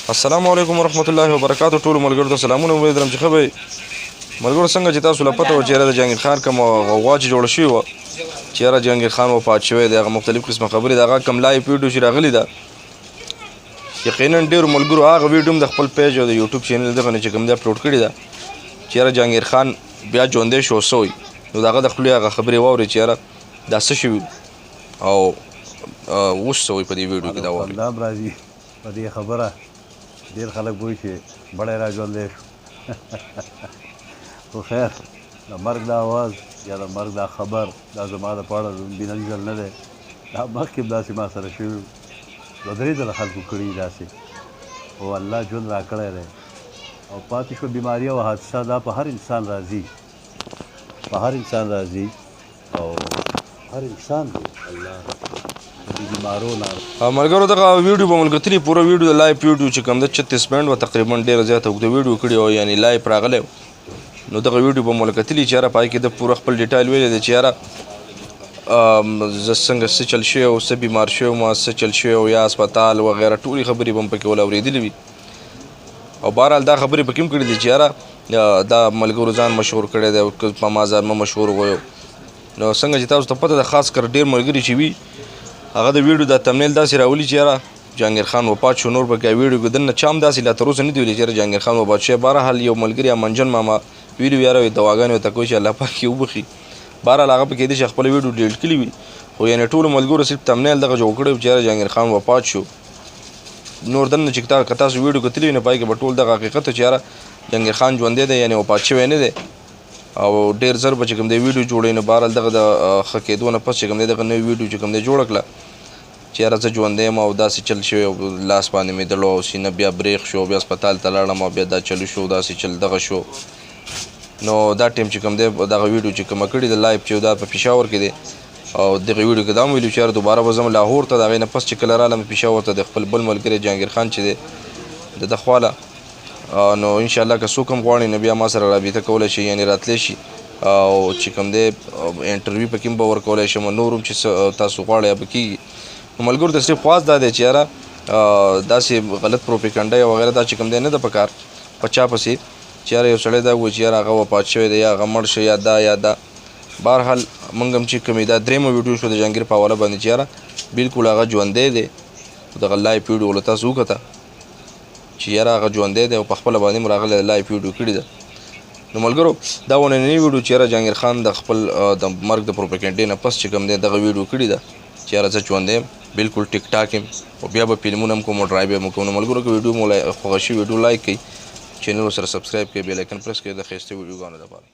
السلام علیکم ورحمت الله وبرکاتہ. ټول ملګرو ته سلامونه. امید لرم چې ښه به ملګرو څنګه چې تاسو له پته وه چې یاره د جهانګیر خان کوم غوغا چې جوړه شوې وه چې یاره جهانګیر خان وفات شوی دی، هغه مختلف قسمه خبرې د هغه کوم لایف ویډیو چې راغلې ده، یقینا ډېرو ملګرو هغه ویډیو هم د خپل پیج او د یوټیوب چینل دغه نه چې کوم دی اپلوډ کړې ده چې یاره جهانګیر خان بیا ژوندی شو څه وایي، نو د هغه د خولې هغه خبرې واورئ چې یاره دا څه شوي او اوس څه وایي په دې ویډیو کې. دا واورئ. الله راځي په دې خبره ډېر خلک وایي چې بړی را ژوندی شو خو خیر د مرګ دا اواز یا د مرګ دا خبر دا زما دپاره بینن ځل نه دی، دا مخکې هم داسې ما سره شوي وو، دوه درې ځله خلکو کړي داسې، خو الله ژوند را کړی دی او پاتې شوه بیماري او حادثه. دا په هر انسان راځي، په هر انسان راځي او هر انسان دی الله ملګرو دغه ویډیو به مو کتلي، پوره ویډیو د لایف ویډیو چې کوم ده 36 منټ و، تقریبا ډېره زیاته اوږده ویډیو کړې وه، یعنې لایف راغلی. نو دغه ویډیو به مو کتلي چې یاره پای کې د پوره خپل ډیټایل ویلی دی چې یاره زه څنګه څه چل شوی او څه بیمار شوی وم، څه چل شوی او یا اسپتال وغیره ټولې خبرې به هم پکې ول اورېدلې وي. او بهرحال دا خبرې پکې هم کړي دي چې یاره دا ملګرو ځان مشهور کړی دی، په ما ځان مه مشهور ویو. نو څنګه چې تاسو ته پته ده، خاص کر ډېر ملګري چې وي هغه د ویډیو دا تمنیل داسې راولي چې یاره جهانګیر خان وفات شو، نور پکې ویډیو کې دننه چا هم داسې لا تر اوسه نه دي ویلي چې یاره جهانګیر خان وفات شوی. بهرحال یو ملګري امنجن ماما ویډیو یاره دواګانې ورته کوي چې الله پاک یې وبخي. بهرحال هغه پکې دی چې خپله ویډیو ډیلیټ کړي وي، خو یعنې ټولو ملګرو صرف تمنیل دغه جوړ کړی و چې یاره جهانګیر خان وفات شو. نور دننه چې که تاسو ویډیو کتلي وي نو پای کې به ټول دغه حقیقت و چې یاره جهانګیر خان ژوندی دی، یعنې وفات شوی نه دی. او ډېر زر به چې کوم دی ویډیو جوړوي نو بهرحال دغه د ښه کېدو نه پس چې کوم دی دغه نوې ویډیو چې کوم دی جوړه کړه چې یاره زه ژوندی یم او داسې چل شوی او لاس باندې مې دړو او سینه بیا بریښ شو، بیا هسپتال ته لاړم او بیا دا چلو شو، داسې چل دغه شو. نو دا ټیم چې کوم دی دغه ویډیو چې کومه کړې ده لایف چې دا په پېښور کې دی، او دغه ویډیو کې دا هم ویلي چې یاره دوباره به ځم لاهور ته، د هغې نه پس چې کله رالم پېښور ته د خپل بل ملګري جهانګیر خان چې دی د ده خواله، نو انشاءالله که څوک هم غواړي نو بیا ما سره رابطه کولی شي، یعنې راتلی شي او چې کوم دی انټرویو پکې هم به ورکولی شم، نور هم چې تاسو غواړئ به کېږي. نو ملګرو ته صرف خواست دا دی چې یاره داسې غلط پروپیګنډه یا وغیره دا چې کوم دی نه ده پکار په چا پسې چې یاره یو سړی دا وایي چې یاره هغه وفات شوی دی یا هغه مړ شو یا دا یا دا. بهرحال موږ هم چې کومې دا درېیمه ویډیو شو د جهانګیر په حواله باندې چې یاره بلکل هغه ژوندی دی، دغه لایف ویډیو له تاسو وکته چې یاره هغه ژوندی دی او په خپله باندې هم راغلی لایف ویډیو کړې ده. نو ملګرو دا ونننۍ ویډیو چې یاره جهانګیر خان د خپل د مرګ د پروپیګنډې نه پس چې کوم دی دغه ویډیو کړې ده چې یاره زه ژوندی یم، بلکل ټیک ټاک یم او بیا به فلمونه هم کوم او ډرایو هم کوم. نو ملګرو که ویډیو مو خوښه شي ویډیو لایک کړئ، چینل ورسره سبسکرایب کړئ، بیل آیکن پرس کړئ د ښایسته ویډیوګانو لپاره.